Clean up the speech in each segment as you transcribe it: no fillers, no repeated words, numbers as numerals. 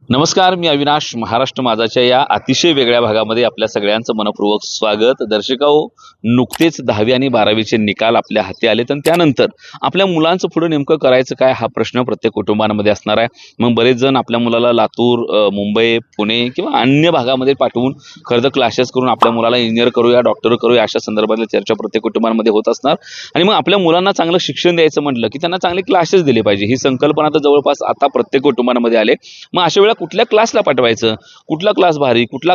नमस्कार, मी अविनाश. महाराष्ट्र माझाच्या या अतिशय वेगळ्या भागामध्ये आपल्या सगळ्यांचं मनपूर्वक स्वागत. दर्शकाहो, नुकतेच 10वी आणि 12वीचे निकाल आपल्या हाती आलेत आणि त्यानंतर आपल्या मुलांचं पुढे नेमकं करायचं काय हा प्रश्न प्रत्येक कुटुंबांमध्ये असणार आहे. मग बरेच जण आपल्या मुलाला लातूर, मुंबई, पुणे किंवा अन्य भागामध्ये पाठवून खरं तर क्लासेस करून आपल्या मुलाला इंजिनियर करूया, डॉक्टर करूया अशा संदर्भातल्या चर्चा प्रत्येक कुटुंबांमध्ये होत असणार. आणि मग आपल्या मुलांना चांगलं शिक्षण द्यायचं म्हटलं की त्यांना चांगले क्लासेस दिले पाहिजे, ही संकल्पना तर जवळपास आता प्रत्येक कुटुंबांमध्ये आले. मग अशा वेळेला कुठल्या क्लासला पाठवायचं, कुठला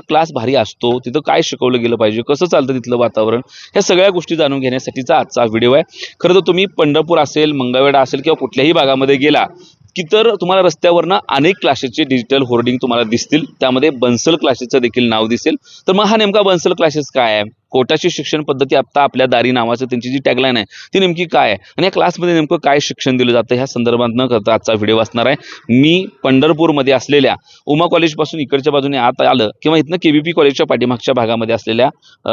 क्लास भारी असतो, तिथं काय शिकवलं गेलं पाहिजे, कसं चालतं तिथलं वातावरण, ह्या सगळ्या गोष्टी जाणून घेण्यासाठीचा आजचा व्हिडिओ आहे. खरं तर तुम्ही पंढरपूर असेल, मंगळवेढा असेल किंवा कुठल्याही भागामध्ये गेला की तर तुम्हाला रस्त्यावरनं अनेक क्लासेसचे डिजिटल होर्डिंग तुम्हाला दिसतील. त्यामध्ये बन्सल क्लासेसचं देखील नाव दिसेल. तर मग हा नेमका बन्सल क्लासेस काय आहे, कोटाची शिक्षण पद्धती आत्ता आपल्या दारी नावाचं त्यांची जी टॅगलाईन आहे ती नेमकी काय आहे आणि या क्लासमध्ये नेमकं काय शिक्षण दिलं जातं ह्या संदर्भात न करता आजचा व्हिडिओ असणार आहे. मी पंढरपूरमध्ये असलेल्या उमा कॉलेजपासून इकडच्या बाजूने आत आलं किंवा इथनं KVP कॉलेजच्या पाठीमागच्या भागामध्ये असलेल्या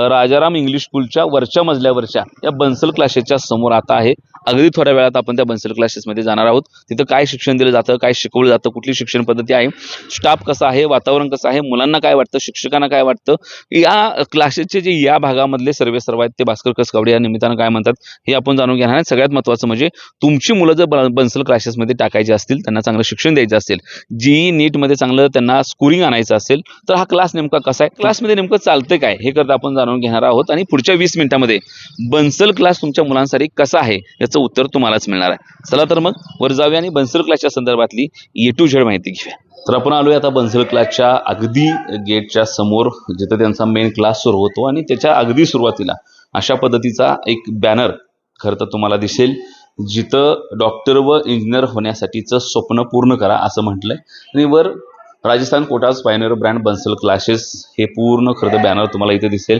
राजाराम इंग्लिश स्कूलच्या वरच्या मजल्यावरच्या या बन्सल क्लासेसच्या समोर आता आहे. अगदी थोड्या वेळात आपण त्या बन्सल क्लासेसमध्ये जाणार आहोत. तिथं काय शिक्षण दिलं जातं, काय शिकवलं जातं, कुठली शिक्षण पद्धती आहे, स्टाफ कसा आहे, वातावरण कसं आहे, मुलांना काय वाटतं, शिक्षकांना काय वाटतं, या क्लासेसचे जे या भागामधले सर्वेसर्वा आहेत ते भास्कर कसकावडे या निमित्तानं काय म्हणतात हे आपण जाणून घेणार आहे. सगळ्यात महत्त्वाचं म्हणजे तुमची मुलं जर बन्सल क्लासेसमध्ये टाकायची असतील, त्यांना चांगलं शिक्षण द्यायचं असेल, नीटमध्ये चांगलं त्यांना स्कोरिंग आणायचं असेल तर हा क्लास नेमका कसा आहे, क्लासमध्ये नेमकं चालतं काय हे करता आपण जाणून घेणार आहोत. आणि पुढच्या 20 मिनिटांमध्ये बन्सल क्लास तुमच्या मुलांसाठी कसा आहे याचं उत्तर तुम्हालाच मिळणार आहे. चला तर मग वर जाऊया आणि बन्सल क्लासच्या संदर्भातली A to Z माहिती घेऊया. तर आपण आलोय आता बन्सल क्लासच्या अगदी गेटच्या समोर, जिथं त्यांचा मेन क्लास सुरू होतो आणि त्याच्या अगदी सुरुवातीला अशा पद्धतीचा एक बॅनर खरं तर तुम्हाला दिसेल, जिथं डॉक्टर व इंजिनियर होण्यासाठीचं स्वप्न पूर्ण करा असं म्हटलंय. आणि वर Rajasthan Kota's Pioneer brand Bansal classes हे पूर्ण खरं तर बॅनर तुम्हाला इथं दिसेल.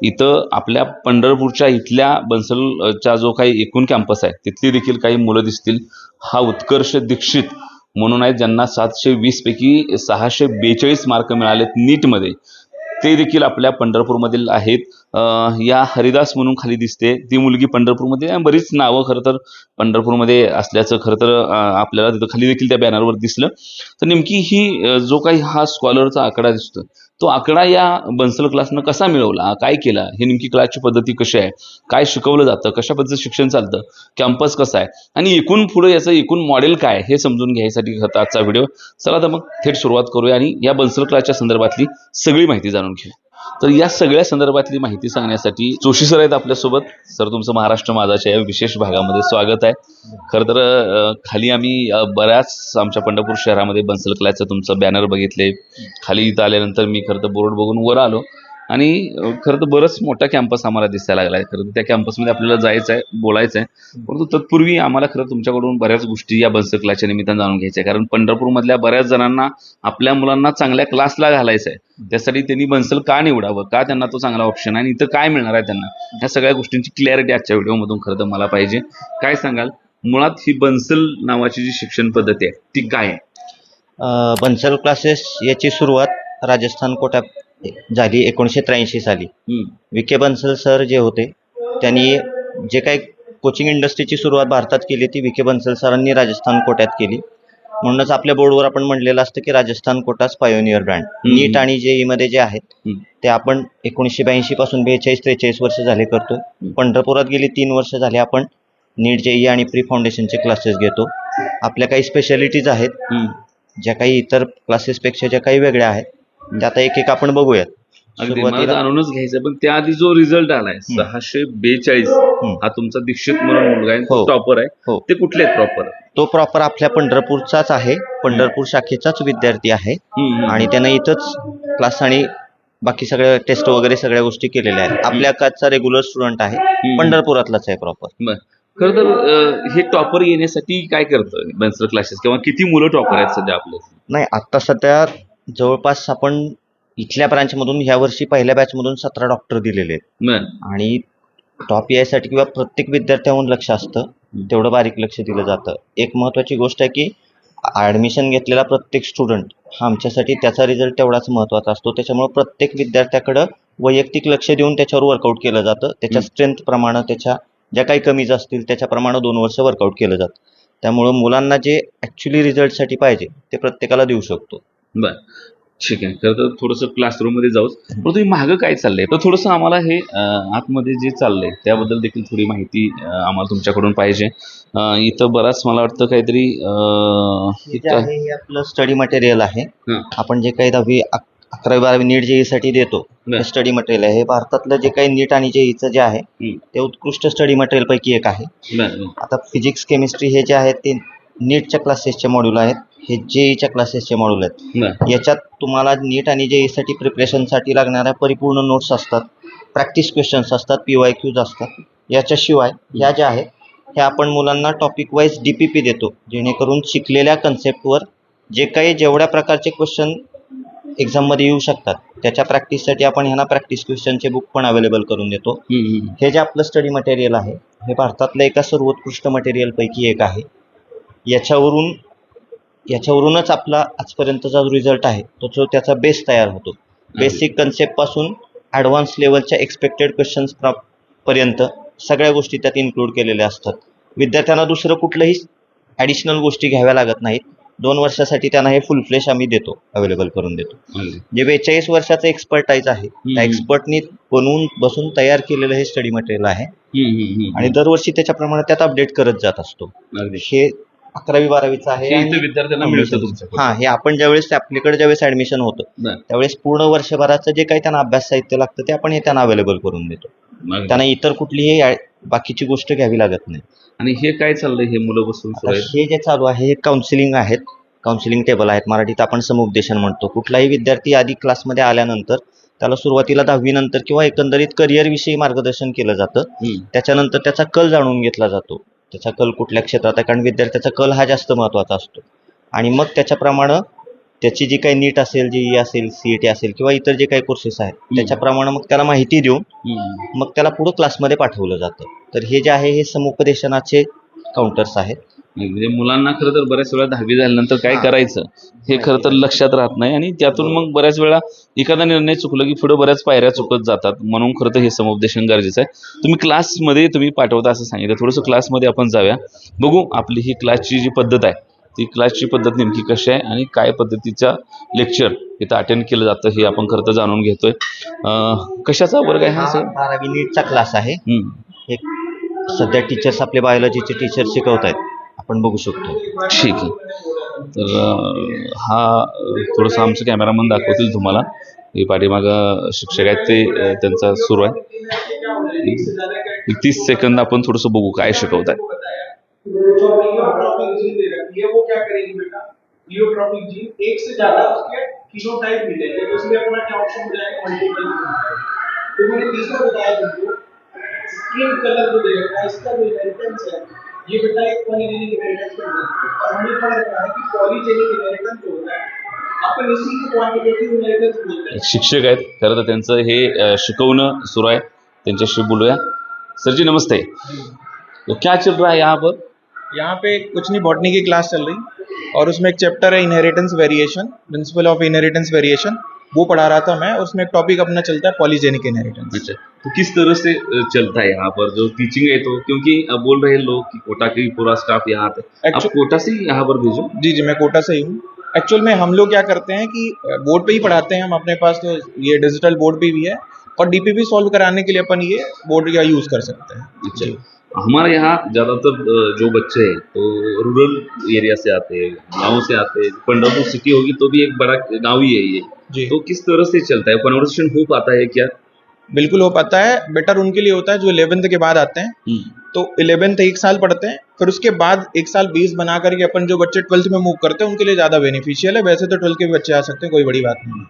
इथं आपल्या पंढरपूरच्या इथल्या बन्सलचा जो काही एकूण कॅम्पस आहे तिथली देखील काही मुलं दिसतील. हा उत्कर्ष दीक्षित म्हणून आहेत, ज्यांना 720 पैकी 642 मार्क मिळालेत नीटमध्ये, ते देखील आपल्या पंढरपूरमधील आहेत. या हरिदास म्हणून खाली दिसते ती मुलगी पंढरपूरमध्ये, बरीच नावं खरं तर पंढरपूरमध्ये असल्याचं खरं तर आपल्याला तिथं खाली देखील त्या बॅनरवर दिसलं. तर नेमकी ही जो काही हा स्कॉलरचा आकडा दिसतो तो आकडा या बन्सल क्लासनं कसा मिळवला, काय केला, हे नेमकी क्लासची पद्धती कशी आहे, काय शिकवलं जातं, कशा पद्धतीचं शिक्षण चालतं, कॅम्पस कसा आहे आणि एकूण पुढे याचं एकूण मॉडेल काय हे समजून घ्यायसाठी होता आजचा व्हिडिओ. चला तर मग थेट सुरुवात करूया आणि या बन्सल क्लासच्या संदर्भातली सगळी माहिती जाणून घेऊया. तर या सगळ्या संदर्भातली माहिती सांगण्यासाठी जोशी सर आहेत आपल्यासोबत. सर, तुमचं महाराष्ट्र माझाच्या या विशेष भागामध्ये स्वागत आहे. खरं तर खाली आम्ही बऱ्याच आमच्या पंढरपूर शहरामध्ये बन्सल क्लासचं तुमचं बॅनर बघितले. खाली इथं आल्यानंतर मी खरं तर बोर्ड बघून वर आलो आणि खरं तर बरंच मोठा कॅम्पस आम्हाला दिसायला लागला आहे. खरं तर त्या कॅम्पसमध्ये आपल्याला जायचं आहे, बोलायचं आहे, परंतु तत्पूर्वी आम्हाला खरं तुमच्याकडून बऱ्याच गोष्टी या बन्सल क्लासच्या निमित्तानं जाणून घ्यायच्या आहे. कारण पंढरपूरमधल्या बऱ्याच जणांना आपल्या मुलांना चांगल्या क्लासला घालायचं आहे, त्यासाठी त्यांनी बन्सल का निवडावं, का त्यांना तो चांगला ऑप्शन आहे आणि इथं काय मिळणार आहे त्यांना, ह्या सगळ्या गोष्टींची क्लॅरिटी आजच्या व्हिडिओमधून खरं तर मला पाहिजे. काय सांगाल, मुळात ही बन्सल नावाची जी शिक्षण पद्धती आहे ती काय आहे? बन्सल क्लासेस याची सुरुवात राजस्थान कोटा झाली 1983 साली. विखे बन्सल सर जे होते त्यांनी जे काही कोचिंग इंडस्ट्रीची सुरुवात भारतात केली ती विखे बन्सल सरांनी राजस्थान कोट्यात केली. म्हणूनच आपल्या बोर्डवर आपण म्हणलेलं असतं की राजस्थान कोटास पायोनियर ब्रँड. नीट आणि JEE मध्ये जे आहेत ते आपण 1982 पासून 42-43 वर्ष झाले करतोय. पंढरपुरात गेली 3 वर्ष झाले आपण नीट, JEE आणि प्री फाउंडेशनचे क्लासेस घेतो. आपल्या काही स्पेशालिटीज आहेत ज्या काही इतर क्लासेसपेक्षा ज्या काही वेगळ्या आहेत त्या आता एक एक आपण बघूयात. सुरुवातीला जाणूनच घ्यायचं, पण त्याआधी जो रिझल्ट आलाय 642 हा तुमचा दीक्षित म्हणून मुलगा आहे, टॉपर आहे, ते कुठले आहेत प्रॉपर? तो प्रॉपर आपल्या पंढरपूरचाच आहे, पंढरपूर शाखेचाच विद्यार्थी आहे आणि त्यानं इथंच क्लास आणि बाकी सगळ्या टेस्ट वगैरे सगळ्या गोष्टी केलेल्या आहेत. आपल्या कालचा रेग्युलर स्टुडंट आहे, पंढरपुरातलाच आहे प्रॉपर. खरं तर हे टॉपर येण्यासाठी काय करतं बन्सल क्लासेस, किंवा किती मुलं टॉपर आहेत सध्या आपलं? नाही, आता सध्या जवळपास आपण इथल्या ब्रांचमधून ह्या वर्षी पहिल्या बॅचमधून 17 डॉक्टर दिलेले आहेत आणि टॉप यायसाठी किंवा प्रत्येक विद्यार्थ्याहून लक्ष असतं, तेवढं बारीक लक्ष दिलं जातं. एक महत्त्वाची गोष्ट आहे की ॲडमिशन घेतलेला प्रत्येक स्टुडंट हा आमच्यासाठी त्याचा रिझल्ट तेवढाच महत्त्वाचा असतो. त्याच्यामुळे प्रत्येक विद्यार्थ्याकडं वैयक्तिक लक्ष देऊन त्याच्यावर वर्कआउट केलं जातं. त्याच्या स्ट्रेंथप्रमाणे, त्याच्या ज्या काही कमीज असतील त्याच्याप्रमाणे 2 वर्ष वर्कआउट केलं जातं. त्यामुळं मुलांना जे ॲक्च्युली रिझल्टसाठी पाहिजे ते प्रत्येकाला देऊ शकतो. बर, ठीक आहे. खरं तर थोडंसं क्लासरूम मध्ये जाऊच, पण तुम्ही मागं काय चाललंय तर थोडंसं आम्हाला हे आतमध्ये जे चाललंय त्याबद्दल देखील थोडी माहिती आम्हाला तुमच्याकडून पाहिजे. इथं बराच मला वाटतं काहीतरी हे जे आहे हे आपलं स्टडी मटेरियल आहे. हां. आपण जे काही 10वी 11वी 12वी नीट जेईसाठी देतो बर. हे स्टडी मटेरियल आहे. हे भारतातलं जे काही नीट आणि जेईचं जे आहे हम्म. ते उत्कृष्ट स्टडी मटेरियल पैकी एक आहे. बर. आता फिजिक्स केमिस्ट्री हे जे आहेत ते नीटच्या क्लासेसचे मॉड्यूल आहेत, हे जेईच्या क्लासेसचे मॉड्यूल आहेत. बर. याच्यात तुम्हाला नीट आणि जेईसाठी प्रिपरेशनसाठी लागणाऱ्या परिपूर्ण नोट्स असतात, प्रॅक्टिस क्वेश्चन्स असतात, PYQs असतात. याच्याशिवाय ह्या ज्या आहेत ह्या आपण मुलांना टॉपिक वाईज DPP देतो, जेणेकरून शिकलेल्या कन्सेप्टवर जे काही जेवढ्या प्रकारचे क्वेश्चन एक्झाममध्ये येऊ शकतात त्याच्या प्रॅक्टिससाठी आपण ह्यांना प्रॅक्टिस क्वेश्चनचे बुक पण अवेलेबल करून देतो. हे जे आपलं स्टडी मटेरियल आहे हे भारतातलं एका सर्वोत्कृष्ट मटेरियलपैकी एक आहे. याच्यावरूनच आपला आजपर्यंतचा जो रिझल्ट आहे तो त्याचा बेस तयार होतो. बेसिक कन्सेप्टपासून ॲडव्हान्स लेवलच्या एक्सपेक्टेड क्वेश्चन्स पर्यंत सगळ्या गोष्टी त्यात इन्क्लूड केलेल्या असतात. विद्यार्थ्यांना दुसरं कुठलंही ॲडिशनल गोष्टी घ्याव्या लागत नाहीत. 2 वर्षासाठी त्यांना हे फुल फ्लेश आम्ही देतो, अवेलेबल करून देतो. जे 42 वर्षाचं एक्सपर्टाईज आहे त्या एक्सपर्टनी बनवून बसून तयार केलेलं हे स्टडी मटेरियल आहे आणि दरवर्षी त्याच्याप्रमाणे त्यात अपडेट करत जात असतो. हे 11वी 12वीचं आहे हे इथं विद्यार्थ्यांना मिळतं तुमच्याकडे? हां, हे आपण ज्यावेळेस आपल्याकडे ज्यावेळेस ॲडमिशन होतं त्यावेळेस पूर्ण वर्षभराचं जे काही त्यांना अभ्यास साहित्य लागतं ते आपण हे त्यांना अवेलेबल करून देतो. त्यांना इतर कुठलीही बाकीची गोष्ट घ्यावी लागत नाही. आणि हे काय चाललंय, हे मुलं बसून सुरू आहेत? हे जे चालू आहे हे काउन्सिलिंग आहेत, काउन्सिलिंग टेबल आहेत, मराठीत आपण समुपदेशन म्हणतो. कुठलाही विद्यार्थी आधी क्लासमध्ये आल्यानंतर त्याला सुरुवातीला 10वी नंतर किंवा एकंदरीत करिअरविषयी मार्गदर्शन केलं जातं. त्याच्यानंतर त्याचा कल जाणून घेतला जातो, त्याचा कल कुठल्या क्षेत्रात आहे, कारण विद्यार्थ्याचा कल हा जास्त महत्त्वाचा असतो. आणि मग त्याच्याप्रमाणे त्याची जी काही नीट असेल, JEE असेल, CET असेल किंवा इतर जे काही कोर्सेस आहेत त्याच्याप्रमाणे मग त्याला माहिती देऊन मग त्याला पुढं क्लासमध्ये पाठवलं जातं. तर हे जे आहे हे समुपदेशनाचे काउंटर्स आहेत. म्हणजे मुलांना खरं तर बऱ्याच वेळा 10वी झाल्यानंतर काय करायचं हे खरं तर लक्षात राहत नाही आणि त्यातून मग बऱ्याच वेळा एखादा निर्णय चुकला की पुढे बऱ्याच पायऱ्या चुकत जातात. म्हणून खरं तर हे समुपदेशन गरजेचं आहे. तुम्ही क्लासमध्ये तुम्ही पाठवता असं सांगितलं, थोडंसं क्लासमध्ये आपण जाऊया, बघू आपली ही क्लासची जी पद्धत आहे ती क्लासची पद्धत नेमकी कशी आहे आणि काय पद्धतीचा लेक्चर इथं अटेंड केलं जातं हे आपण खरं तर जाणून घेतोय. कशाचा वर्ग आहे हा सर? 12वी नीटचा क्लास आहे. हे सध्या टीचर्स आपले बायोलॉजीचे टीचर शिकवत आहेत, आपण बघू शकतो. ठीक आहे. तर हा थोडंसं आमचे कॅमेरामन दाखवतील तुम्हाला. हे पाठीमागं शिक्षक आहेत ते त्यांचा सुरू आहे. 30 सेकंद आपण थोडंसं बघू काय शिकवत आहे. वो क्या करेगी बेटा, लियोट्रॉपिक जीन एक से ज्यादा उसके फिनोटाइप मिलेंगे तो उसमें अपना क्या ऑप्शन हो जाएगा, मल्टीपल फिनोटाइप. तो मैंने तीसरा बताया तुमको स्किन कलर जो दे रखा है इसका जो इनहेरिटेंस है ये बेटा एक पॉलीजेनिक इनहेरिटेंस पे है और हमें पढ़ रखा है कि पॉलीजेनिक इनहेरिटेंस जो होता है आपण इसी को क्वांटिटेटिव इनहेरिटेंस बोलते हैं. शिक्षक आहेत खरं तर त्यांचं हे शिकवणं सुरू आहे, त्यांच्याशी बोलूया. सर जी नमस्ते. तो क्या चल रहा है यहाँ पर? यहाँ पे कुछ नहीं, बॉटनी की क्लास चल रही और उसमें एक चैप्टर है inheritance variation, principle of inheritance variation, वो पढ़ा रहा था मैं. और उसमें एक टॉपिक अपना चलता है पॉलीजेनिक इनहेरिटेंस. अच्छा, तो किस तरह से चलता है यहाँ पर जो टीचिंग है? तो क्योंकि अब बोल रहे हैं लोग कि कोटा की पूरा स्टाफ यहाँ आता है, आप कोटा से ही यहाँ पर भेजो? जी जी, मैं कोटा से ही हूँ. एक्चुअल में हम लोग क्या करते हैं कि बोर्ड पे ही पढ़ाते हैं हम अपने पास, तो ये डिजिटल बोर्ड भी है और DPP सॉल्व कराने के लिए अपन ये बोर्ड का यूज़ कर सकते हैं. अच्छा, हमारे यहाँ ज़्यादातर जो बच्चे हैं तो रूरल एरिया से आते हैं, गाँव से आते हैं. पंडरपुर सिटी होगी तो भी एक बड़ा गाँव ही है ये जी. तो किस तरह से चलता है, कन्वर्सेशन हो पाता है क्या? बिल्कुल हो पाता है. बेटर उनके लिए होता है जो 11th के बाद आते हैं. तो 11th 1 साल पढ़ते हैं, फिर उसके बाद 1 साल 20 बना करके अपन जो बच्चे 12th में मूव करते हैं उनके लिए ज़्यादा बेनिफिशियल है. वैसे तो 12th के भी बच्चे आ सकते हैं, कोई बड़ी बात नहीं है.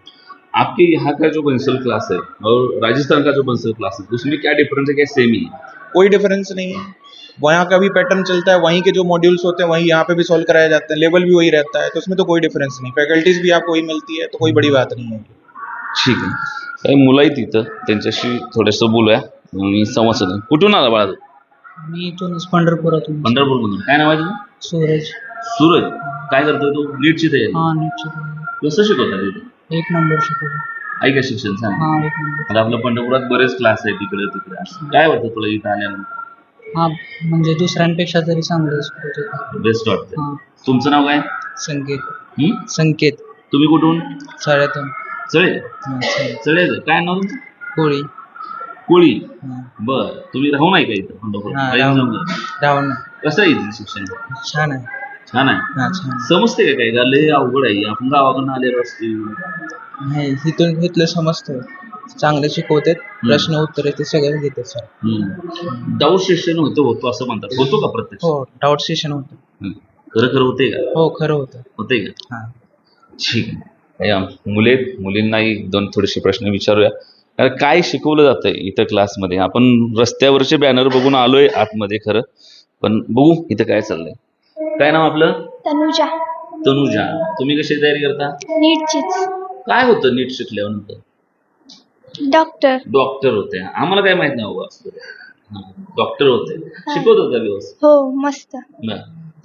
आपके यहाँ का जो बंसल क्लास है और राजस्थान का जो बंसल क्लास है उसमें क्या डिफरेंस है, क्या सेम ही है? कोई डिफरेंस नहीं है. वहाँ का भी पैटर्न चलता है, वहीं के जो मॉड्यूल्स होते हैं वहीं यहाँ पे भी सॉल्व कराए जाते हैं, लेवल भी वही रहता है, तो उसमें तो कोई डिफरेंस नहीं. फैकल्टीज भी आपको वही मिलती है, तो कोई बड़ी बात नहीं है. ठीक आहे. काही मुलं आहेत तिथं, त्यांच्याशी थोडंसं बोलूया आणि संवाद साधूया. कुठून आला बाळा तू? मी इथूनच पंढरपुरातून. पंढरपूरमधून. काय नाव आहे तुझं? सूरज. सूरज. काय करतोय तू? नीटची तयारी. हा, नीटची. कसं शिकवतात तिथे? 1 नंबर शिकवतो. आहे का शिक्षण सांग? हा, 1 नंबर. आता आपल्या पंढरपुरात बरेच क्लास आहे तिकडे तिकडे. काय वाटतं तुला इथं आल्यानंतर? हा, म्हणजे दुसऱ्यांपेक्षा तरी चांगलं शिकवतो. बेस्ट वाटतं. हा. तुमचं नाव काय? संकेत. हं? संकेत. तुम्ही कुठून? शाळेतून चळे चळे काय नाव तुमचं? कोळी. कोळी. बर तुम्ही राहून आहे का इथं पंढरपूर? रावण. कसं आहे इथलं शिक्षण? छान आहे. छान आहे. छान. समजते का काय? लय अवघड आहे, आपण गावाकडनं आलेलो असतो. नाही, इथलं समजतं. चांगले शिकवतात, प्रश्न उत्तर ते सगळं घेतात सर. डाऊट सेशन होतो असं म्हणतात, होतो का प्रत्यक्ष? हो, डाऊट सेशन होतं. खरं होते का? हो, खरं होतं. होते का? हां. ठीक आहे. मुले मुलींनाही दोन थोडेसे प्रश्न विचारूया. कारण काय शिकवलं जातंय इथं क्लासमध्ये? आपण रस्त्यावरचे बॅनर बघून आलोय आतमध्ये खरं, पण बघू इथं काय चाललंय. काय नाव आपलं? तनुजा. तनुजा. तुम्ही कशी तयारी करता? नीटचीच. काय होतं नीट शिकल्यानंतर? डॉक्टर. डॉक्टर होते. आम्हाला काय माहित नाही बाबा. डॉक्टर होते. शिकवत होता व्यवस्थित? हो, मस्त.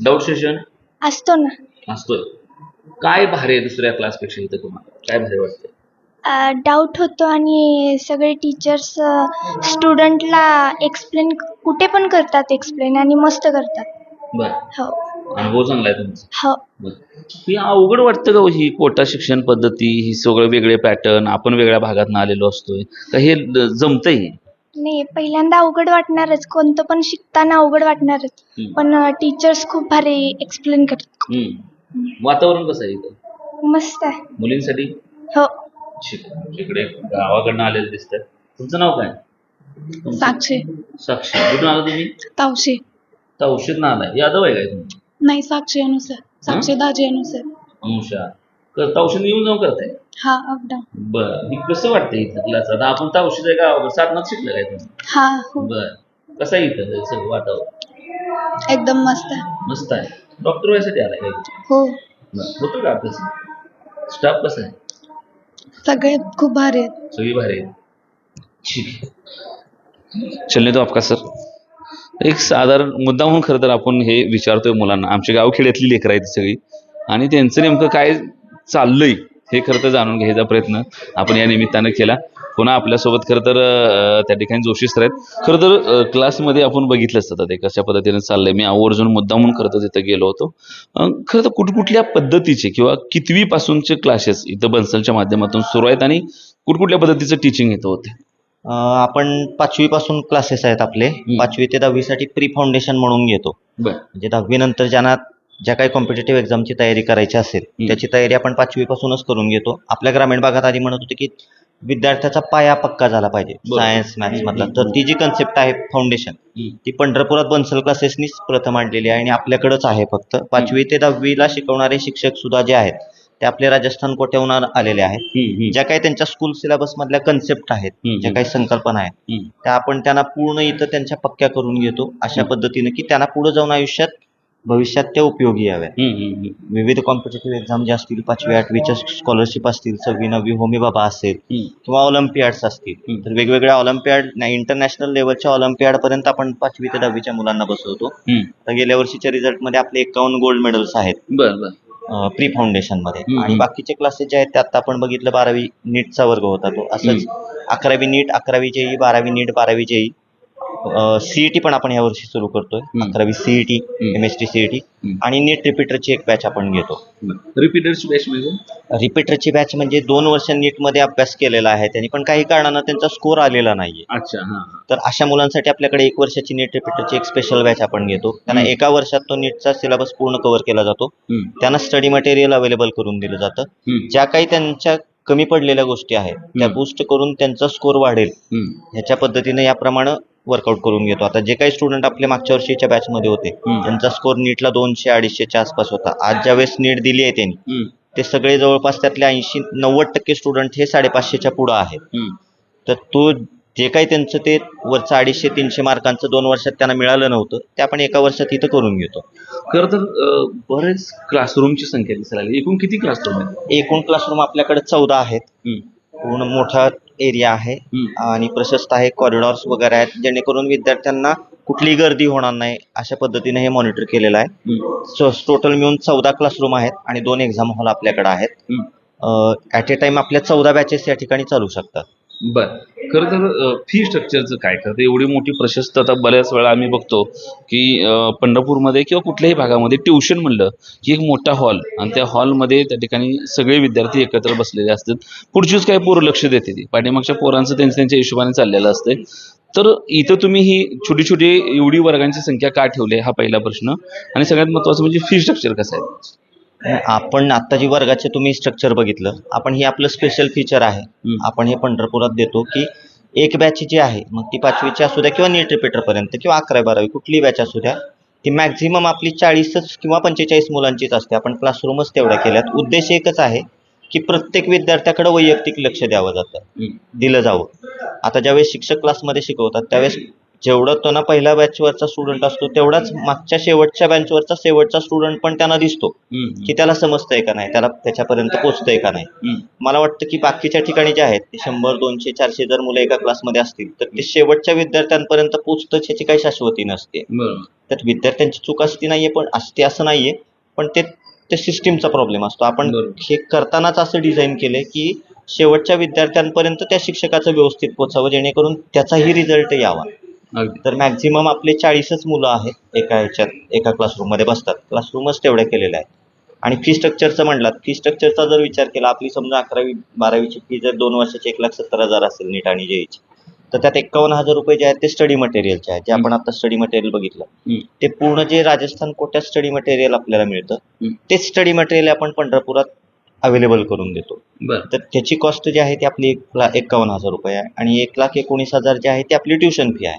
डाऊट सेशन असतो ना. असतोय. काय भारी आहे दुसऱ्या क्लासपेक्षा इथं तुम्हाला? काय भारी वाटतं? डाऊट होतो आणि सगळे टीचर्स स्टुडंटला एक्सप्लेन कुठे पण करतात एक्सप्लेन आणि मस्त करतात. बर. हो. अनुभव चांगला आहे तुमचा. हो. ही अवघड वाटतं का ही कोटा शिक्षण पद्धती, ही सगळं वेगळे पॅटर्न, आपण वेगळ्या भागात आलेलो असतोय का हे जमतंय? नाही, पहिल्यांदा अवघड वाटणारच, कोणतं पण शिकताना अवघड वाटणारच, पण टीचर्स खूप भारी एक्सप्लेन करतात. वातावरण कसं आहे इथं? मस्त आहे. मुलींसाठी? हो. इकडे गावाकडनं आलेलं दिसतंय. तुमचं नाव काय? साक्षी. साक्षी. कुठून आला तुम्ही? तावशी. तवशीत ना आलाय. यादव आहे काय तुम्ही? नाही, साक्षी अनुसार. साक्षी दाजी अनुसार. अंशा. तवशीत येऊन जाऊन करताय? हा, अपडाऊन. बरं. मी कसं वाटतं इथं क्लास? आता आपण तवशीत आहे का साधनात शिकलं काय तुम्ही? हा. हो. बर. कसं आहे इथं सगळं वातावरण? एकदम मस्त आहे. मस्त आहे. डॉक्टर व्हायसाठी आलाय काय? हो. होतं का अभ्यास? स्टाफ कसा आहे? सगळे खूप भारी आहेत. सगळी भारी आहे. ठीक आहे. चलने तो आपका सर. एक साधारण मुद्दा म्हणून खरं तर आपण हे विचारतोय मुलांना. आमच्या गावखेड्यातली लेकरं आहेत सगळी, आणि त्यांचं नेमकं काय चाललंय हे खरं तर जाणून घ्यायचा प्रयत्न आपण या निमित्तानं केला. पुन्हा आपल्यासोबत खरं तर त्या ठिकाणी जोशी सर आहेत. खरं तर क्लासमध्ये आपण बघितलंच होतं ते कशा पद्धतीने चाललंय. मी आवर्जून मुद्दा म्हणून खरं तर तिथं गेलो होतो. खरं तर कुठकुठल्या पद्धतीचे किंवा कितवीपासूनचे क्लासेस इथं बन्सलच्या माध्यमातून सुरू आहेत आणि कुठकुठल्या पद्धतीचं टीचिंग इथं होते? आपण 5वी पासून क्लासेस आहेत आपले. 5वी ते 10वी साठी प्री फाउंडेशन म्हणून घेतो. म्हणजे 10वी नंतर ज्या काही कॉम्पिटेटिव्ह एक्झामची तयारी करायची असेल त्याची तयारी आपण 5वी पासूनच करून घेतो. आपल्या ग्रामीण भागात आधी म्हणत होते की विद्यार्थ्याचा पाया पक्का झाला पाहिजे सायन्स मॅथ्स मधला, तर ती जी कन्सेप्ट आहे फाउंडेशन ती पंढरपुरात बन्सल क्लासेसनीच प्रथम आणलेली आहे आणि आपल्याकडेच आहे. फक्त 5वी ते 10वीला शिकवणारे शिक्षक सुद्धा जे आहेत ते आपले राजस्थान कोट्याहून आलेले आहेत. ज्या काही त्यांच्या स्कूल सिलेबस मधल्या कन्सेप्ट आहेत, ज्या काही संकल्पना आहेत त्या आपण त्यांना पूर्ण इथं त्यांच्या पक्क्या करून घेतो, अशा पद्धतीने की त्यांना पुढे जाऊन भविष्यात त्या उपयोगी याव्या. विविध कॉम्पिटेटिव्ह एक्झाम जे असतील 5वी 8वीच्या स्कॉलरशिप असतील, 6वी 9वी होमी बाबा असेल किंवा ऑलिम्पियाड्स असतील, तर वेगवेगळ्या ऑलिम्पियाड इंटरनॅशनल लेवलच्या ऑलिम्पियाड पर्यंत आपण 5वी ते 10वीच्या मुलांना बसवतो. तर गेल्या वर्षीच्या रिझल्टमध्ये आपले 51 गोल्ड मेडल्स आहेत प्री फाउंडेशन मध्ये. आणि बाकीचे क्लासेस जे आहेत ते आता आपण बघितलं 12वी नीटचा वर्ग होता तो, असंच 11वी नीट, 11वी जेई, 12वी नीट, 12वी जेई, सीईटी पण आपण यावर्षी सुरू करतोय. 11वी सीईटी, MST सीईटी आणि नीट रिपीटरची एक बॅच आपण घेतो. रिपीटरची बॅच म्हणजे 2 वर्ष नीट मध्ये अभ्यास केलेला आहे त्यांनी, पण काही कारणानं त्यांचा स्कोर आलेला नाहीये. तर अशा मुलांसाठी आपल्याकडे 1 वर्षाची नीट रिपीटरची एक स्पेशल बॅच आपण घेतो. त्यांना 1 वर्षात तो नीटचा सिलेबस पूर्ण कव्हर केला जातो. त्यांना स्टडी मटेरियल अवेलेबल करून दिलं जातं. ज्या काही त्यांच्या कमी पडलेल्या गोष्टी आहेत त्या बूस्ट करून त्यांचा स्कोर वाढेल ह्याच्या पद्धतीने याप्रमाणे वर्कआउट करून घेतो. आता जे काही स्टुडंट आपल्या मागच्या वर्षीच्या बॅचमध्ये होते त्यांचा स्कोर नीटला 200-250च्या आसपास होता. आज ज्यावेळेस नीट दिली आहे त्यांनी ते सगळे जवळपास त्यातले 80-90% स्टुडंट हे 550च्या पुढं आहेत. तर तो जे काही त्यांचं ते वरचं 250-300 मार्कांचं 2 वर्षात त्यांना मिळालं नव्हतं ते आपण 1 वर्षात इथं करून घेतो. खरं तर बरेच क्लासरूमची संख्या दिसायला लागली. एकूण किती क्लासरूम आहेत? एकूण क्लासरूम आपल्याकडे 14 आहेत. पूर्ण मोठा एरिया आहे आणि प्रशस्त आहे, कॉरिडॉर्स वगैरे आहेत, जेणेकरून विद्यार्थ्यांना कुठलीही गर्दी होणार नाही अशा पद्धतीने हे मॉनिटर केलेलं आहे. टोटल मिळून 14 क्लासरूम आहेत आणि 2 एक्झाम हॉल आपल्याकडे आहेत. ॲट ए टाइम आपल्या 14 बॅचेस या ठिकाणी चालू शकतात. बर. खरं तर फी स्ट्रक्चरचं काय खरं तर एवढी मोठी प्रशस्त आता बऱ्याच वेळा आम्ही बघतो की पंढरपूरमध्ये किंवा कुठल्याही भागामध्ये ट्युशन म्हणलं की एक मोठा हॉल आणि त्या हॉलमध्ये त्या ठिकाणी सगळे विद्यार्थी एकत्र बसलेले असतात. पुढचीच काही पोरं लक्ष देते ती पाठीमागच्या पोरांचं त्यांच्या हिशोबाने चाललेलं असतंय. तर इथं तुम्ही ही छोटी छोटी एवढी वर्गांची संख्या का ठेवली हा पहिला प्रश्न. आणि सगळ्यात महत्त्वाचं म्हणजे फी स्ट्रक्चर कसं आहे. आपण आता जी वर्गाचे तुम्ही स्ट्रक्चर बघितलं, आपण हे आपलं स्पेशल फीचर आहे. आपण हे पंढरपुरात देतो की एक बॅच जी आहे, मग ती 5वीची असू द्या किंवा नीट रिपीटरपर्यंत किंवा 11वी-12वी कुठलीही बॅच असू द्या, ती मॅक्झिमम आपली 40 किंवा 45 मुलांचीच असते. आपण क्लासरूमच तेवढ्या केल्यात. उद्देश एकच आहे की प्रत्येक विद्यार्थ्याकडे वैयक्तिक लक्ष द्यावं जातं, दिलं जावं. आता ज्यावेळेस शिक्षक क्लासमध्ये शिकवतात त्यावेळेस जेवढं तो ना पहिल्या बॅचवरचा स्टुडंट असतो तेवढाच मागच्या शेवटच्या बँचवरचा शेवटचा स्टुडंट पण त्यांना दिसतो की त्याला समजतंय का नाही, त्याला त्याच्यापर्यंत पोहोचतंय का नाही. मला वाटतं की बाकीच्या ठिकाणी जे आहेत ते 100, 200, 400 जर मुलं एका क्लासमध्ये असतील तर ते शेवटच्या विद्यार्थ्यांपर्यंत पोहोचतं ह्याची काही शाश्वती नसते. त्यात विद्यार्थ्यांची चूक असती नाहीये, पण असते असं नाहीये, पण ते सिस्टीमचा प्रॉब्लेम असतो. आपण हे करतानाच असं डिझाईन केलंय की शेवटच्या विद्यार्थ्यांपर्यंत त्या शिक्षकाचं व्यवस्थित पोचावं, जेणेकरून त्याचाही रिझल्ट यावा. तर मॅक्झिमम आपले 40च मुलं आहेत एका क्लासरूममध्ये बसतात. क्लासरूमच तेवढ्या केलेल्या आहेत. आणि फी स्ट्रक्चरचं म्हणलात, फी स्ट्रक्चरचा जर विचार केला, आपली समजा 11वी-12वीची फी जर 2 वर्षाची 1,70,000 असेल नीट आणि जेईची, तर त्यात 51,000 रुपये जे आहेत ते स्टडी मटेरियलचे आहेत. जे आपण आता स्टडी मटेरियल बघितलं ते पूर्ण जे राजस्थान कोट्यात स्टडी मटेरियल आपल्याला मिळतं तेच स्टडी मटेरियल आपण पंढरपुरात अवेलेबल करून देतो. तर त्याची कॉस्ट जी आहे ती आपली 51,000 रुपये आहे आणि 1,19,000 जी आहे ती आपली ट्युशन फी आहे.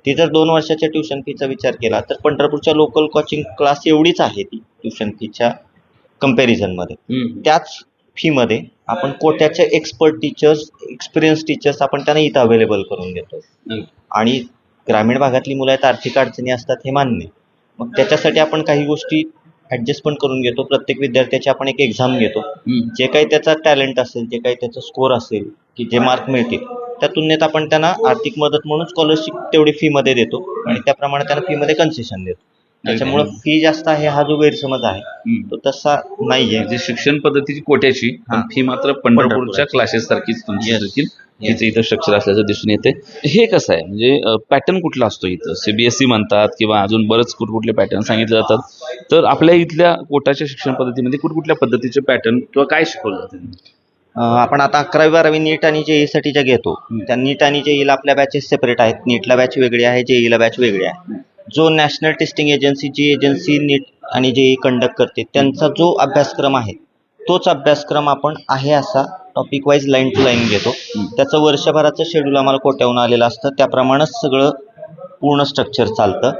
ती जर 2 वर्षाच्या ट्युशन फीचा विचार केला तर पंढरपूरच्या लोकल कोचिंग क्लास एवढीच आहे ती ट्युशन फीच्या कम्पॅरिझनमध्ये. त्याच फीमध्ये आपण कोट्याचे एक्सपर्ट टीचर्स, एक्सपिरियन्स टीचर्स आपण त्यांना इथं अवेलेबल करून देतो. आणि ग्रामीण भागातली मुलं आहेत, आर्थिक अडचणी असतात हे मान्य, मग त्याच्यासाठी आपण काही गोष्टी ॲडजस्ट पण करून घेतो. प्रत्येक विद्यार्थ्याची आपण एक एक्झाम घेतो. जे काही त्याचा टॅलेंट असेल, जे काही त्याचं स्कोर असेल, की जे मार्क मिळतील त्या तुलनेत आपण त्यांना आर्थिक मदत म्हणून स्कॉलरशिप तेवढी फीमध्ये देतो आणि त्याप्रमाणे त्यांना फीमध्ये कन्सेशन देतो. त्याच्यामुळे फी जास्त आहे हा जो गैरसमज आहे तो तसा नाहीये. म्हणजे शिक्षण पद्धतीची कोट्याची फी मात्र पंढरपूरच्या क्लासेस सारखीच तुमची देखील हिचं इथं स्ट्रक्चर असल्याचं दिसून येते. हे कसं आहे म्हणजे पॅटर्न कुठला असतो इथं, CBSE म्हणतात किंवा अजून बरेच कुठकुठले पॅटर्न सांगितले जातात. तर आपल्या इथल्या कोटाच्या शिक्षण पद्धतीमध्ये कुठकुठल्या पद्धतीचे पॅटर्न किंवा काय शिकवलं जातं. आपण आता 11वी-12वी नीट आणि जेईसाठी ज्या घेतो त्या नीट आणि जेईला आपल्या बॅचेस सेपरेट आहेत. नीटला बॅच वेगळी आहे, जेईला बॅच वेगळी आहे. जो नॅशनल टेस्टिंग एजन्सी, जी एजन्सी नीट आणि जेई कंडक्ट करते, त्यांचा जो अभ्यासक्रम आहे तोच अभ्यासक्रम आपण आहे असा topic wise line to line घेतो. त्याचं वर्षभराचं शेड्यूल आम्हाला कोट्याहून आलेलं असतं, त्याप्रमाणेच सगळं पूर्ण स्ट्रक्चर चालतं.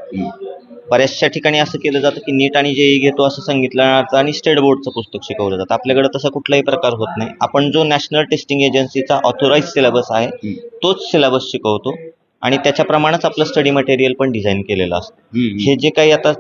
बऱ्याचशा ठिकाणी असं केलं जातं की नीट आणि जेई घेतो असं सांगितलं जातं आणि स्टेट बोर्डचं पुस्तक शिकवलं जातं. आपल्याकडे तसा कुठलाही प्रकार होत नाही. आपण जो नॅशनल टेस्टिंग एजन्सीचा ऑथोराइज सिलेबस आहे तोच सिलेबस शिकवतो आणि त्याच्याप्रमाणेच आपलं स्टडी मटेरियल पण डिझाईन केलेलं असतं. हे जे काही आता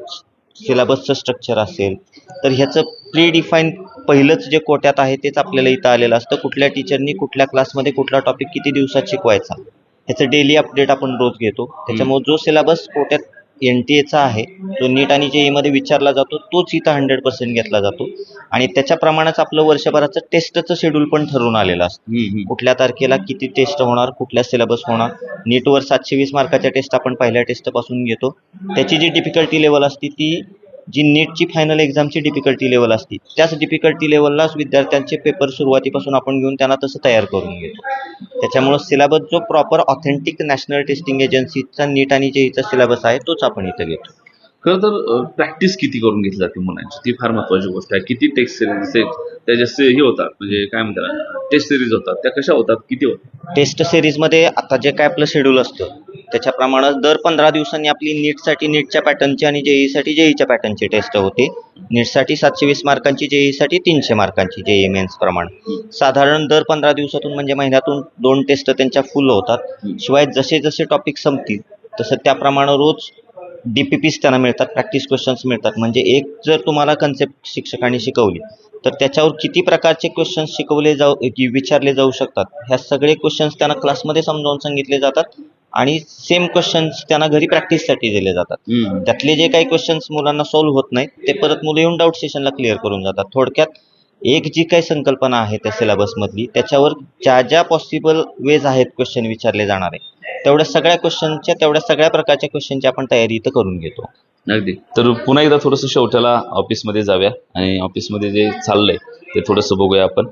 सिलेबसचं स्ट्रक्चर असेल तर ह्याचं प्री डिफाईन पहिलंच जे कोट्यात आहे तेच आपल्याला इथं आलेलं असतं. कुठल्या टीचरनी कुठल्या क्लासमध्ये कुठला टॉपिक किती दिवसात शिकवायचा ह्याचं डेली अपडेट आपण रोज घेतो. त्याच्यामुळे जो सिलेबस कोट्यात NTA आहे जो नीट आणि जेईमध्ये विचारला जातो तोच इथं 100% घेतला जातो आणि त्याच्याप्रमाणेच आपलं वर्षभराचं टेस्टचं शेड्यूल पण ठरवून आलेलं असतं. कुठल्या तारखेला किती टेस्ट होणार, कुठल्या सिलेबस होणार. नीटवर 720 मार्काच्या टेस्ट आपण पहिल्या टेस्टपासून घेतो. त्याची जी डिफिकल्टी लेवल असते ती जी नीटची फायनल एक्झामची डिफिकल्टी लेवल असते त्याच डिफिकल्टी लेवललाच विद्यार्थ्यांचे पेपर सुरुवातीपासून आपण घेऊन त्यांना तसं तयार करून घेतो. त्याच्यामुळं सिलेबस जो प्रॉपर ऑथेंटिक नॅशनल टेस्टिंग एजन्सीचा नीट आणि जेईचा सिलेबस आहे तोच आपण इथं घेतो. खरं तर प्रॅक्टिस किती करून घेतली जाते मुलांची ती फार महत्त्वाची गोष्ट आहे. किती टेस्ट सिरीज त्या जास्त हे होतात म्हणजे काय म्हणतात टेस्ट सिरीज होतात त्या कशा होतात, किती होतात. टेस्ट सिरीजमध्ये आता जे काय आपलं शेड्यूल असतं त्याच्याप्रमाणे दर 15 दिवसांनी आपली नीटसाठी नीटच्या पॅटर्नची आणि जेईसाठी जेईच्या पॅटर्नची टेस्ट होते. नीटसाठी 720 मार्कांची, जेईसाठी 300 मार्कांची जेई मेन्स प्रमाणे. साधारण दर 15 दिवसातून म्हणजे महिन्यातून 2 टेस्ट त्यांच्या फुल होतात. शिवाय जसे जसे टॉपिक संपतील तसं त्याप्रमाणे रोज DPPs त्यांना मिळतात, प्रॅक्टिस क्वेश्चन्स मिळतात. म्हणजे एक जर तुम्हाला कन्सेप्ट शिक्षकांनी शिकवली तर त्याच्यावर किती प्रकारचे क्वेश्चन्स विचारले जाऊ शकतात ह्या सगळे क्वेश्चन्स त्यांना क्लासमध्ये समजावून सांगितले जातात आणि सेम क्वेश्चन्स त्यांना घरी प्रॅक्टिससाठी दिले जातात. त्यातले जे काही क्वेश्चन्स मुलांना सॉल्व्ह होत नाहीत ते परत मुलं येऊन डाऊट सेशनला क्लिअर करून जातात. थोडक्यात एक जी काही संकल्पना आहे त्या सिलेबसमधली त्याच्यावर ज्या ज्या पॉसिबल वेज आहेत क्वेश्चन विचारले जाणारे तेवढ्या सगळ्या क्वेश्चनच्या तेवढ्या सगळ्या प्रकारच्या क्वेश्चनची आपण तयारी इथं करून घेतो. अगदी. तर पुन्हा एकदा थोडंसं शेवटाला ऑफिसमध्ये जाऊया आणि ऑफिसमध्ये जे चाललंय ते थोडंसं बघूया आपण.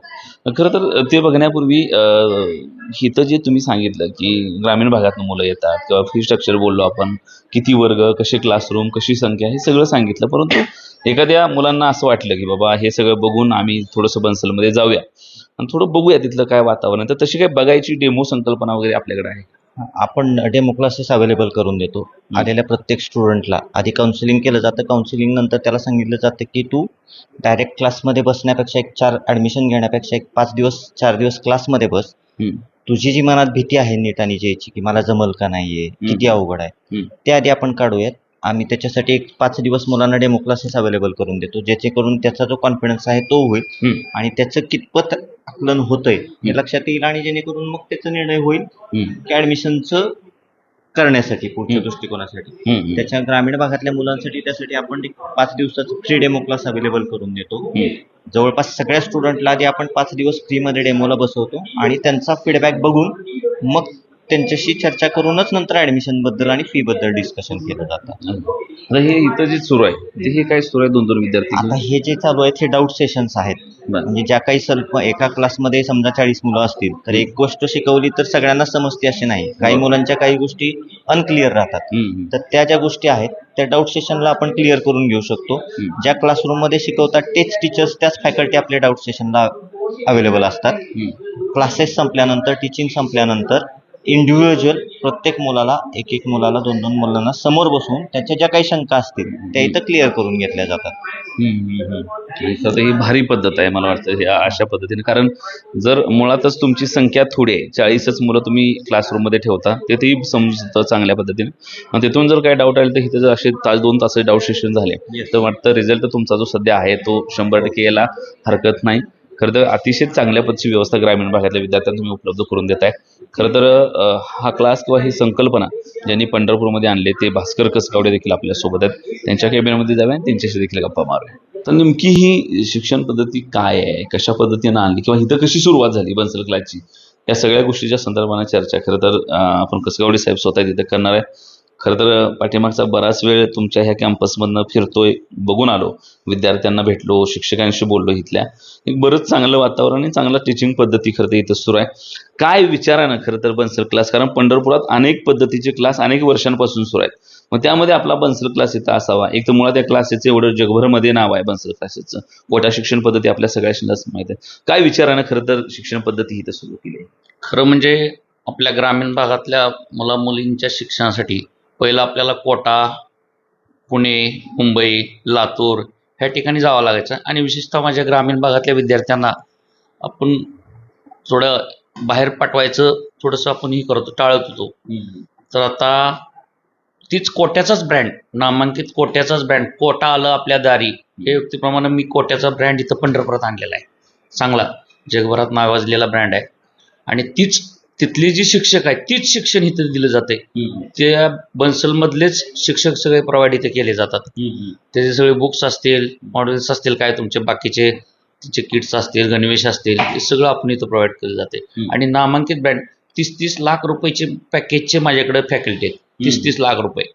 खरं तर ते बघण्यापूर्वी इथं जे तुम्ही सांगितलं की ग्रामीण भागातून मुलं येतात किंवा फी स्ट्रक्चर बोललो आपण, किती वर्ग, कसे क्लासरूम, कशी संख्या, हे सगळं सांगितलं. परंतु एखाद्या मुलांना असं वाटलं की बाबा हे सगळं बघून आम्ही थोडंसं बन्सलमध्ये जाऊया आणि थोडं बघूया तिथलं काय वातावरण आहे, तर तशी काय बघायची डेमो संकल्पना वगैरे आपल्याकडे आहे? आपण डेमो क्लासेस अवेलेबल करून देतो. आलेल्या प्रत्येक स्टुडंटला आधी काउन्सिलिंग केलं जातं. काउन्सिलिंग नंतर त्याला सांगितलं जातं की तू डायरेक्ट क्लासमध्ये बसण्यापेक्षा 4 ॲडमिशन घेण्यापेक्षा 5 दिवस 4 दिवस क्लासमध्ये बस. तुझी जी मनात भीती आहे नीट आणि जेची की मला जमल का नाहीये, किती अवघड आहे, ते आधी आपण काढूयात. आम्ही त्याच्यासाठी 5 दिवस मुलांना डेमो क्लासेस अवेलेबल करून देतो, जेणेकरून त्याचा जो कॉन्फिडन्स आहे तो होईल आणि त्याचं कितपत आकलन होतंय हे लक्षात येईल आणि जेणेकरून मग त्याचा निर्णय होईल की ॲडमिशनचं करण्यासाठी पुढच्या दृष्टिकोनासाठी. त्याच्या ग्रामीण भागातल्या मुलांसाठी त्यासाठी आपण 5 दिवसाचं फ्री डेमो क्लास अवेलेबल करून देतो. जवळपास सगळ्या स्टुडंटला आधी आपण 5 दिवस फ्रीमध्ये डेमोला बसवतो आणि त्यांचा फीडबॅक बघून मग त्यांच्याशी चर्चा करूनच नंतर ॲडमिशन बद्दल आणि फी बद्दल डिस्कशन केलं जातं. आता हे इथं जे सुरू आहे हे काय सुरू आहे, 2-2 विद्यार्थी? आता हे जे चालू आहेत हे डाऊट सेशन्स आहेत. म्हणजे ज्या काही एका क्लासमध्ये समजा 40 मुलं असतील तर एक गोष्ट शिकवली तर सगळ्यांना समजते अशी नाही. काही मुलांच्या काही गोष्टी अनक्लिअर राहतात. तर त्या ज्या गोष्टी आहेत त्या डाऊट सेशनला आपण क्लिअर करून घेऊ शकतो. ज्या क्लासरूममध्ये शिकवतात तेच टीचर्स त्याच फॅकल्टी आपल्या डाऊट सेशनला अवेलेबल असतात. क्लासेस संपल्यानंतर टीचिंग संपल्यानंतर इंडिव्हिज्युअल प्रत्येक मुलाला एक मुलाला 2-2 मुलांना समोर बसवून त्याच्या ज्या काही शंका असतील त्या इथं क्लिअर करून घेतल्या जातात. तर ही भारी पद्धत आहे मला वाटतं अशा पद्धतीने. कारण जर मुळातच तुमची संख्या थोडी आहे, 40च मुलं तुम्ही क्लासरूममध्ये ठेवता, तेही समजतं चांगल्या पद्धतीने. मग तिथून जर काही डाऊट आले तर इथं जर असे 2 तास डाऊट सेशन झाले तर वाटतं रिझल्ट तुमचा जो सध्या आहे तो 100% यायला हरकत नाही. खरं तर अतिशय चांगल्या पद्धतीची व्यवस्था ग्रामीण भागातल्या विद्यार्थ्यांना तुम्ही उपलब्ध करून देताय. खरं तर हा क्लास किंवा ही संकल्पना ज्यांनी पंढरपूरमध्ये आणले ते भास्कर कसगावडे देखील आपल्यासोबत आहेत. त्यांच्या कॅबिनमध्ये जाऊया आणि त्यांच्याशी देखील गप्पा मारूया. तर नेमकी ही शिक्षण पद्धती काय आहे, कशा पद्धतीनं आणली किंवा इथं कशी सुरुवात झाली बन्सल क्लासची, या सगळ्या गोष्टीच्या संदर्भाने चर्चा खरं तर आपण कसगावडे साहेब स्वतः तिथं करणार आहे. खरं तर पाठीमागचा बराच वेळ तुमच्या ह्या कॅम्पसमधनं फिरतोय, बघून आलो, विद्यार्थ्यांना भेटलो, शिक्षकांशी बोललो. इथल्या एक बरंच चांगलं वातावरण आणि चांगला टीचिंग पद्धती खरं तर इथं सुरू आहे. काय विचारानं खरं तर बन्सल क्लास, कारण पंढरपुरात अनेक पद्धतीचे क्लास अनेक वर्षांपासून सुरू आहेत. मग त्यामध्ये आपला बन्सल क्लास इथं असावा. एक तर मुळात या क्लासेसचं एवढं जगभरमध्ये नाव आहे बन्सल क्लासेसचं. कोटा शिक्षण पद्धती आपल्या सगळ्यांनाच माहीत आहे. काय विचारानं खरं तर शिक्षण पद्धती इथं सुरू केली आहे? खरं म्हणजे आपल्या ग्रामीण भागातल्या मुला-मुलींच्या शिक्षणासाठी पहिलं आपल्याला कोटा, पुणे, मुंबई, लातूर ह्या ठिकाणी जावं लागायचं आणि विशेषतः माझ्या ग्रामीण भागातल्या विद्यार्थ्यांना आपण थोडं बाहेर पाठवायचं थोडंसं आपण टाळत होतो. तर आता तीच कोट्याचाच ब्रँड, नामांकित कोट्याचाच ब्रँड, कोटा आलं आपल्या दारी हे व्यक्तीप्रमाणे मी कोट्याचा ब्रँड इथं पंढरपुरात आणलेला आहे. चांगला जगभरात नावाजलेला ब्रँड आहे आणि तिथले जे शिक्षक आहेत तीच शिक्षण इथं दिलं जाते. त्या बन्सलमधलेच शिक्षक सगळे प्रोव्हाइड इथे केले जातात. त्याचे सगळे बुक्स असतील, मॉडेल्स असतील, काय तुमचे बाकीचे तिचे किट्स असतील, गणवेश असतील, हे सगळं आपण इथं प्रोव्हाइड केलं जाते. आणि नामांकित ब्रँड 30-30 लाख रुपयाचे पॅकेजचे माझ्याकडे फॅकल्टी आहेत. 30-30 लाख रुपये.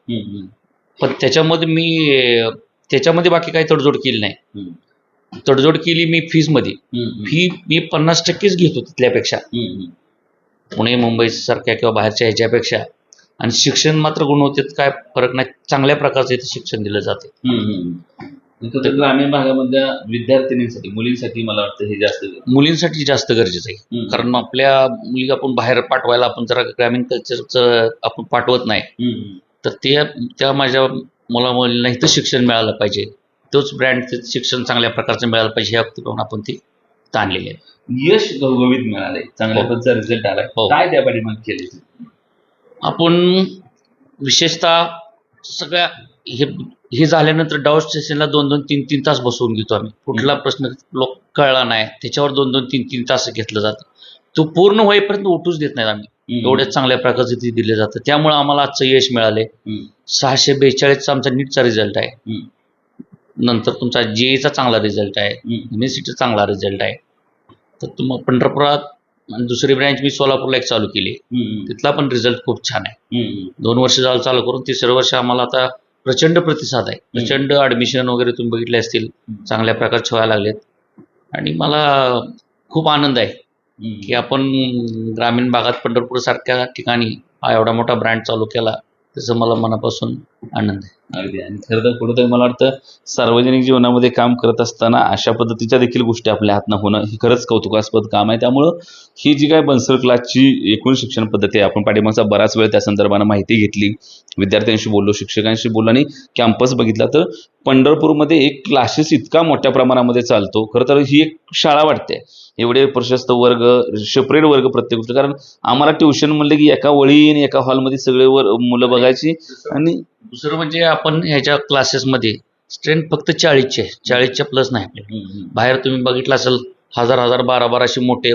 पण त्याच्यामध्ये बाकी काही तडजोड केली नाही. तडजोड केली मी फीजमध्ये. फी मी 50%च घेतो तिथल्यापेक्षा, पुणे मुंबई सारख्या किंवा बाहेरच्या ह्याच्यापेक्षा. आणि शिक्षण मात्र गुणवत्तेत काय फरक नाही, चांगल्या प्रकारचं इथे शिक्षण दिलं जाते. ग्रामीण भागामधल्या विद्यार्थिनींसाठी, मुलींसाठी मला वाटतं हे मुलींसाठी जास्त गरजेचं आहे. कारण आपल्या मुली आपण बाहेर पाठवायला आपण जरा ग्रामीण कल्चरचं आपण पाठवत नाही. तर त्या माझ्या मुला-मुलींना इथं शिक्षण मिळालं पाहिजे, तोच ब्रँड शिक्षण चांगल्या प्रकारचं मिळालं पाहिजे ह्या व्यक्तीप्रमाणे आपण ती ताणलेली आहे. यश घवघवीत मिळालंय, चांगल्या पद्धतीचा रिझल्ट आलाय. काय त्या पाठीमागे केले आपण? विशेषतः सगळ्या हे झाल्यानंतर डाऊट स्टेशनला 2-2, 3-3 तास बसवून घेतो आम्ही. कुठला प्रश्न कळला नाही त्याच्यावर 2-2, 3-3 तास घेतलं जातं. तो पूर्ण होईपर्यंत उठूच देत नाहीत आम्ही. एवढ्या चांगल्या प्रकारचे ते दिले जातं. त्यामुळे आम्हाला आजचं यश मिळाले. 642चा आमचा नीटचा रिझल्ट आहे. नंतर तुमचा JEEचा चांगला रिझल्ट आहे, MSCचा चांगला रिझल्ट आहे, तर पंढरपुरात आणि दुसरी ब्रँच मी सोलापूरला एक चालू केली, तिथला पण रिझल्ट खूप छान आहे. 2 वर्ष झालं चालू करून, 3रं वर्ष आम्हाला आता प्रचंड प्रतिसाद आहे. प्रचंड ॲडमिशन वगैरे तुम्ही बघितले असतील, चांगल्या प्रकारचे व्हायला लागलेत. आणि मला खूप आनंद आहे की आपण ग्रामीण भागात पंढरपूर सारख्या ठिकाणी हा एवढा मोठा ब्रँड चालू केला, त्याचं मला मनापासून आनंद आहे. अगदी. आणि खरं तर कुठंतरी मला वाटतं सार्वजनिक जीवनामध्ये काम करत असताना अशा पद्धतीच्या देखील गोष्टी आपल्या हातनं होणं ही खरंच कौतुकास्पद काम आहे. त्यामुळं ही जी काय बन्सल क्लासची एकूण शिक्षण पद्धती आहे, आपण पाठीमागचा बराच वेळ त्या संदर्भानं माहिती घेतली, विद्यार्थ्यांशी बोललो, शिक्षकांशी बोललो आणि कॅम्पस बघितला, तर पंढरपूरमध्ये एक क्लासेस इतका मोठ्या प्रमाणामध्ये चालतो. खरं तर ही एक शाळा वाटते, एवढे प्रशस्त वर्ग, सेपरेट वर्ग प्रत्येक गोष्ट. कारण आम्हाला ट्युशन म्हणलं की एका वळीने एका हॉलमध्ये सगळे मुलं बघायची. आणि दुसरं म्हणजे आपण ह्याच्या क्लासेसमध्ये स्ट्रेंथ फक्त 40ची आहे, 40च्या प्लस नाही आपल्या. बाहेर तुम्ही बघितलं असेल 1000, 1200 मोठे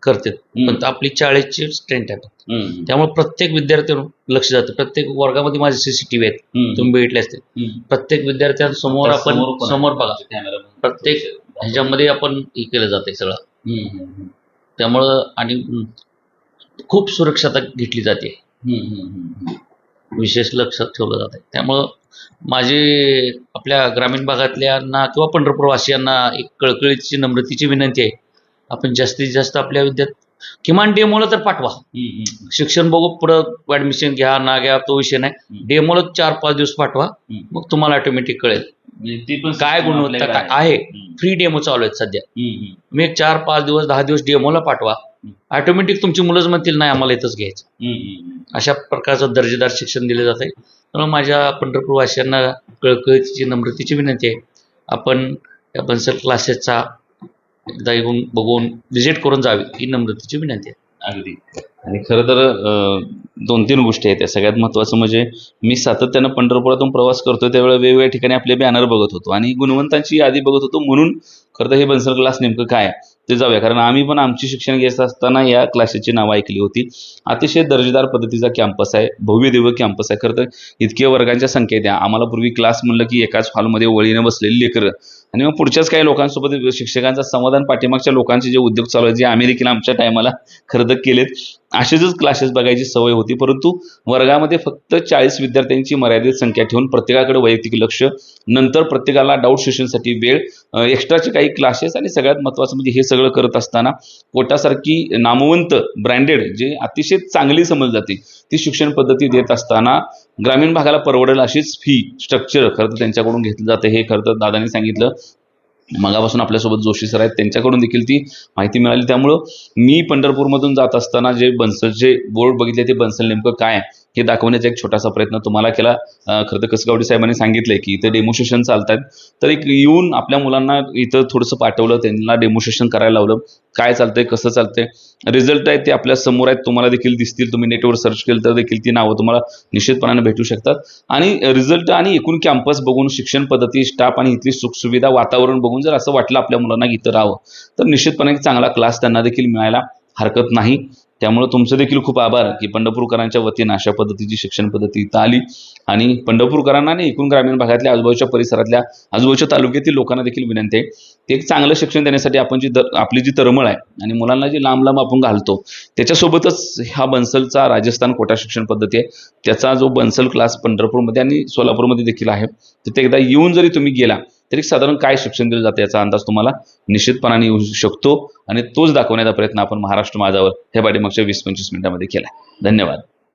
करतात, पण आपली 40ची स्ट्रेंथ आहे. त्यामुळे प्रत्येक विद्यार्थ्यांवर लक्ष जातं. प्रत्येक वर्गामध्ये माझे CCTV आहेत, तुम्ही बघितले असतील. प्रत्येक विद्यार्थ्यांसमोर आपण समोर बघा, प्रत्येक ह्याच्यामध्ये आपण हे केलं जाते सगळं. त्यामुळं आणि खूप सुरक्षता घेतली जाते, विशेष लक्ष ठेवलं जातं. त्यामुळं माझी आपल्या ग्रामीण भागातल्यांना किंवा पंढरपूरवासियांना एक कळकळीची नम्रतेची विनंती आहे, आपण जास्तीत जास्त आपल्या किमान डेमोला तर पाठवा. शिक्षण बघू, पुढं ॲडमिशन घ्या ना घ्या तो विषय नाही, डेमोला 4-5 दिवस पाठवा, मग तुम्हाला ऑटोमॅटिक कळेल काय गुणवत्ता काय आहे. फ्री डेमो चालू आहेत सध्या. मी 4-5 दिवस 10 दिवस डेमोला पाठवा, ऑटोमॅटिक तुमची मुलंच म्हणतील नाही आम्हाला इथंच घ्यायचं. अशा प्रकारचं दर्जेदार शिक्षण दिलं जात आहे. त्यामुळे माझ्या पंढरपूरवासियांना कळकळीची नम्रतेची विनंती आहे, आपण या बन्सल क्लासेसचा एकदा येऊन बघून व्हिजिट करून जावी ही नम्रतेची विनंती आहे. अगदी. आणि खरं तर 2-3 गोष्टी आहेत. त्या सगळ्यात महत्त्वाचं म्हणजे मी सातत्यानं पंढरपुरातून प्रवास करतोय त्यावेळेला वेगवेगळ्या ठिकाणी आपले बॅनर बघत होतो आणि गुणवंतांची यादी बघत होतो. म्हणून खरं तर हे बन्सल क्लास नेमकं काय ते जाऊया, कारण आम्ही पण आमची शिक्षण घेत असताना या क्लासेसची नावं ऐकली होती. अतिशय दर्जेदार पद्धतीचा कॅम्पस आहे, भव्य दिव्य कॅम्पस आहे. खरं तर इतक्या वर्गांच्या संख्येत आहे. आम्हाला पूर्वी क्लास म्हणलं की एकाच हॉलमध्ये वळीनं बसलेली लेकरं आणि मग पुढच्याच काही लोकांसोबत शिक्षकांचा समाधान, पाठीमागच्या लोकांचे जे उद्योग चालू आहेत, जे अमेरिकेला आमच्या टायमाला खरं तर केलेत, असेच क्लासेस बघायची सवय होती. परंतु वर्गामध्ये फक्त 40 विद्यार्थ्यांची मर्यादित संख्या ठेवून प्रत्येकाकडे वैयक्तिक लक्ष, नंतर प्रत्येकाला डाऊट सेशनसाठी वेळ, एक्स्ट्राचे काही क्लासेस आणि सगळ्यात महत्त्वाचं म्हणजे हे सगळं करत असताना कोटासारखी नामवंत ब्रँडेड जे अतिशय चांगली समजली जाते ती शिक्षण पद्धती देत असताना ग्रामीण भागाला परवडेल अशीच फी स्ट्रक्चर खरं तर त्यांच्याकडून घेतलं जातं. हे खरं तर दादांनी सांगितलं. मगापासून आपल्यासोबत जोशी सर आहेत, त्यांच्याकडून देखील ती माहिती मिळाली. त्यामुळं मी पंढरपूरमधून जात असताना जे बन्सलचे बोर्ड बघितले ते बन्सल नेमकं काय हे दाखवण्याचा एक छोटासा प्रयत्न तुम्हाला केला. खरं तर कसगावडे साहेबांनी सांगितलंय की इथं डेमोस्ट्रेशन चालतात, तर एक येऊन आपल्या मुलांना इथं थोडंसं पाठवलं, त्यांना डेमोस्ट्रेशन करायला लावलं, काय चालतंय कसं चालतंय. रिझल्ट आहेत ते आपल्या समोर आहेत, तुम्हाला देखील दिसतील. तुम्ही नेटवर सर्च केलं तर देखील ती नावं तुम्हाला निश्चितपणाने भेटू शकतात. आणि रिझल्ट आणि एकूण कॅम्पस बघून, शिक्षण पद्धती, स्टाफ आणि इथली सुखसुविधा, वातावरण बघून जर असं वाटलं आपल्या मुलांना इथं राहावं तर निश्चितपणे चांगला क्लास त्यांना देखील मिळायला हरकत नाही. त्यामुळे तुमचं देखील खूप आभार की पंढरपूरकरांच्या वतीनं अशा पद्धतीची शिक्षण पद्धती इथं आली आणि पंढरपूरकरांना आणि एकूण ग्रामीण भागातल्या आजूबाजूच्या परिसरातल्या आजूबाजूच्या तालुक्यातील लोकांना देखील विनंती आहे ते एक चांगलं शिक्षण देण्यासाठी आपण आपली जी तळमळ आहे आणि मुलांना जी लांब लांब आपण घालतो त्याच्यासोबतच हा बन्सलचा राजस्थान कोटा शिक्षण पद्धती आहे, त्याचा जो बन्सल क्लास पंढरपूरमध्ये आणि सोलापूरमध्ये देखील आहे, तिथे एकदा येऊन जरी तुम्ही गेला तरी साधारण काय शिक्षण दिलं जातं याचा अंदाज तुम्हाला निश्चितपणाने येऊ शकतो आणि तोच दाखवण्याचा प्रयत्न आपण महाराष्ट्र माझावर ह्या पाठीमागच्या 20-25 मिनिटांमध्ये केला. धन्यवाद.